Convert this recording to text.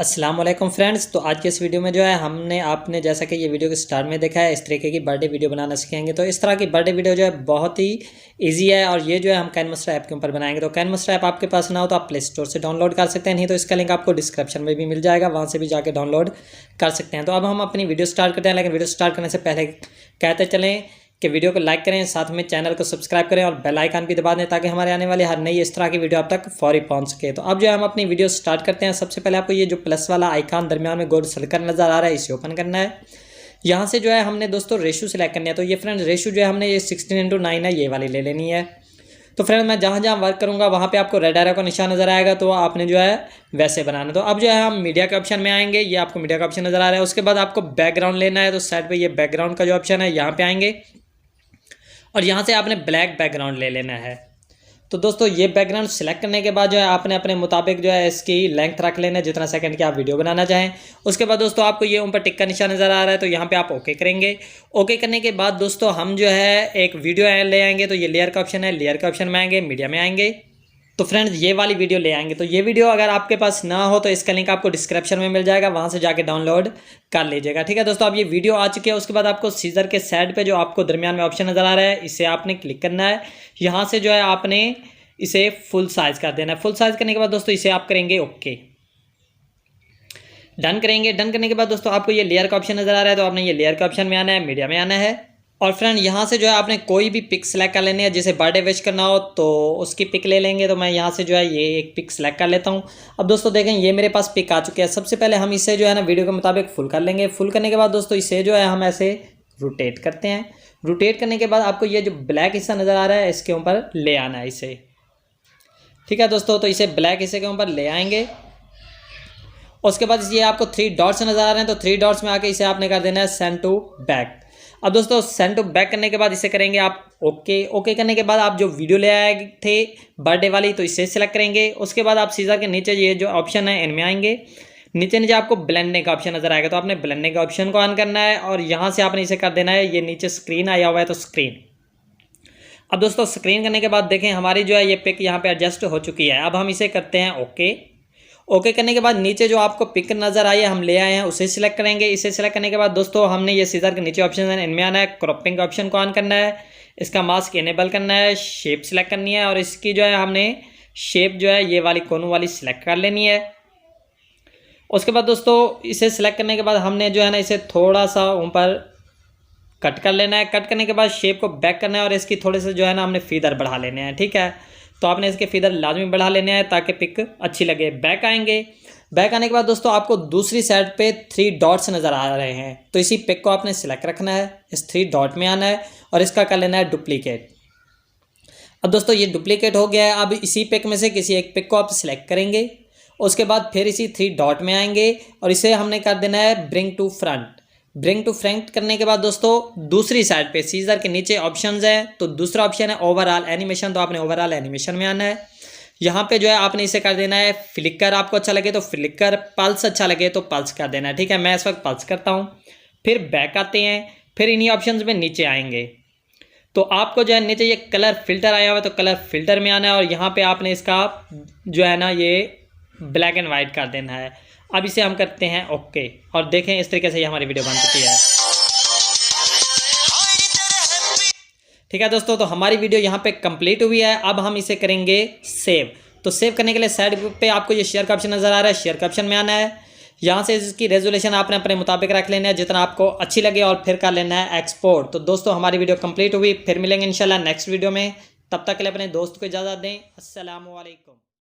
अस्सलाम वालेकुम फ्रेंड्स। तो आज के इस वीडियो में जो है हमने आपने जैसा कि ये वीडियो के स्टार्ट में देखा है, इस तरीके की बर्थडे वीडियो बनाना सीखेंगे। तो इस तरह की बर्थडे वीडियो जो है बहुत ही इजी है और ये जो है हम कैनमास्टर ऐप के ऊपर बनाएंगे। तो कैनमास्टर ऐप आपके पास ना हो तो आप प्ले स्टोर से डाउनलोड कर सकते हैं, नहीं तो इसका लिंक आपको डिस्क्रिप्शन में भी मिल जाएगा, वहाँ से भी जाकर डाउनलोड कर सकते हैं। तो अब हम अपनी वीडियो स्टार्ट करते हैं, लेकिन वीडियो स्टार्ट करने से पहले कहते चलें कि वीडियो को लाइक करें, साथ में चैनल को सब्सक्राइब करें और बेल आइकन भी दबा दें ताकि हमारे आने वाली हर नई इस तरह की वीडियो आप तक फौरी पहुंच सके। तो अब जो है हम अपनी वीडियो स्टार्ट करते हैं। सबसे पहले आपको ये जो प्लस वाला आइकन दरमियान में गोल सर्कल नज़र आ रहा है, इसे ओपन करना है। यहाँ से जो है हमने दोस्तों रेशो सिलेक्ट करनी है। तो ये फ्रेंड रेशो जो है हमने ये 16:9 है, ये वाली ले लेनी है। तो फ्रेंड मैं जहाँ जहाँ वर्क करूँगा वहाँ पे आपको रेड एरो का निशान नज़र आएगा, तो आपने जो है वैसे बनाना। तो अब जो है हम मीडिया के ऑप्शन में आएंगे, ये आपको मीडिया का ऑप्शन नज़र आ रहा है। उसके बाद आपको बैकग्राउंड लेना है, तो साइड पे ये बैकग्राउंड का जो ऑप्शन है यहाँ पे आएंगे और यहाँ से आपने ब्लैक बैकग्राउंड ले लेना है। तो दोस्तों ये बैकग्राउंड सेलेक्ट करने के बाद जो है आपने अपने मुताबिक जो है इसकी लेंथ रख लेना है, जितना सेकंड की आप वीडियो बनाना चाहें। उसके बाद दोस्तों आपको ये ऊपर टिक का निशान नज़र आ रहा है, तो यहाँ पे आप ओके करेंगे। ओके करने के बाद दोस्तों हम जो है एक वीडियो ले आएंगे। तो ये लेयर का ऑप्शन है, लेयर के ऑप्शन में आएंगे, मीडिया में आएंगे, तो फ्रेंड्स ये वाली वीडियो ले आएंगे। तो ये वीडियो अगर आपके पास ना हो तो इसका लिंक आपको डिस्क्रिप्शन में मिल जाएगा, वहाँ से जाके डाउनलोड कर लीजिएगा। ठीक है दोस्तों, अब ये वीडियो आ चुकी है। उसके बाद आपको सीजर के साइड पे जो आपको दरमियान में ऑप्शन नज़र आ रहा है, इसे आपने क्लिक करना है। यहाँ से जो है आपने इसे फुल साइज़ कर देना है। फुल साइज़ करने के बाद दोस्तों इसे आप करेंगे ओके, डन करेंगे। डन करने के बाद दोस्तों आपको ये लेयर का ऑप्शन नज़र आ रहा है, तो आपने ये लेयर का ऑप्शन में आना है, मीडिया में आना है और फ्रेंड यहाँ से जो है आपने कोई भी पिक सेलेक्ट कर लेनी है। जैसे बर्थडे विश करना हो तो उसकी पिक ले लेंगे। तो मैं यहाँ से जो है ये एक पिक सेलेक्ट कर लेता हूँ। अब दोस्तों देखें ये मेरे पास पिक आ चुकी है। सबसे पहले हम इसे जो है ना वीडियो के मुताबिक फुल कर लेंगे। फुल करने के बाद दोस्तों इसे जो है हम ऐसे रोटेट करते हैं। रोटेट करने के बाद आपको ये जो ब्लैक हिस्सा नज़र आ रहा है इसके ऊपर ले आना है इसे। ठीक है दोस्तों, तो इसे ब्लैक हिस्से के ऊपर ले आएंगे। उसके बाद ये आपको 3 डॉट्स नज़र आ रहे हैं, तो 3 डॉट्स में आके इसे आपने कर देना है सेंड टू बैक। अब दोस्तों सेंड टू बैक करने के बाद इसे करेंगे आप ओके। ओके करने के बाद आप जो वीडियो ले आए थे बर्थडे वाली, तो इसे सिलेक्ट करेंगे। उसके बाद आप सीजर के नीचे ये जो ऑप्शन है इनमें आएंगे। नीचे नीचे आपको ब्लेंडिंग का ऑप्शन नज़र आएगा, तो आपने ब्लेंडिंग का ऑप्शन को ऑन करना है और यहाँ से आपने इसे कर देना है। ये नीचे स्क्रीन आया हुआ है, तो स्क्रीन। अब दोस्तों स्क्रीन करने के बाद देखें हमारी जो है ये पिक यहाँ पे एडजस्ट हो चुकी है। अब हम इसे करते हैं ओके। ओके करने के बाद नीचे जो आपको पिक नज़र आई है हम ले आए हैं, उसे सिलेक्ट करेंगे। इसे सिलेक्ट करने के बाद दोस्तों हमने ये सीजर के नीचे ऑप्शन है इनमें आना है, क्रॉपिंग का ऑप्शन को ऑन करना है, इसका मास्क इनेबल करना है, शेप सिलेक्ट करनी है और इसकी जो है हमने शेप जो है ये वाली कोनों वाली सिलेक्ट कर लेनी है। उसके बाद दोस्तों इसे सिलेक्ट करने के बाद हमने जो है ना इसे थोड़ा सा ऊपर कट कर लेना है। कट करने के बाद शेप को बैक करना है और इसकी थोड़े से जो है ना हमने फीदर बढ़ा लेने हैं। ठीक है, तो आपने इसके फीदर लाजमी बढ़ा लेने हैं ताकि पिक अच्छी लगे। बैक आएंगे। बैक आने के बाद दोस्तों आपको दूसरी साइड पे 3 डॉट्स नज़र आ रहे हैं, तो इसी पिक को आपने सिलेक्ट रखना है, इस 3 डॉट में आना है और इसका कर लेना है डुप्लीकेट। अब दोस्तों ये डुप्लीकेट हो गया है। अब इसी पिक में से किसी एक पिक को आप सिलेक्ट करेंगे। उसके बाद फिर इसी 3 डॉट में आएंगे और इसे हमने कर देना है bring to front. Bring to front करने के बाद दोस्तों दूसरी साइड पे सीजर के नीचे ऑप्शंस हैं, तो दूसरा ऑप्शन है ओवरऑल एनिमेशन, तो आपने ओवरऑल एनिमेशन में आना है। यहाँ पे जो है आपने इसे कर देना है फ्लिकर। आपको अच्छा लगे तो फ्लिकर, पल्स अच्छा लगे तो पल्स कर देना है। ठीक है, मैं इस वक्त पल्स करता हूँ। फिर बैक आते हैं, फिर इन्हीं ऑप्शंस में नीचे आएंगे, तो आपको जो है नीचे ये कलर फिल्टर आया हुआ है, तो कलर फिल्टर में आना है और यहाँ पे आपने इसका जो है ना ये ब्लैक एंड वाइट कर देना है। अब इसे हम करते हैं ओके और देखें इस तरीके से ये हमारी वीडियो बन चुकी है। ठीक है दोस्तों, तो हमारी वीडियो यहाँ पे कंप्लीट हुई है। अब हम इसे करेंगे सेव। तो सेव करने के लिए साइड पे आपको ये शेयर का ऑप्शन नज़र आ रहा है, शेयर का ऑप्शन में आना है। यहाँ से इसकी रेजोल्यूशन आपने अपने मुताबिक रख लेना है जितना आपको अच्छी लगे और फिर कर लेना है एक्सपोर्ट। तो दोस्तों हमारी वीडियो कंप्लीट हुई, फिर मिलेंगे इंशाल्लाह नेक्स्ट वीडियो में। तब तक के लिए अपने दोस्त को इजाज़त दें। अस्सलामु अलैकुम।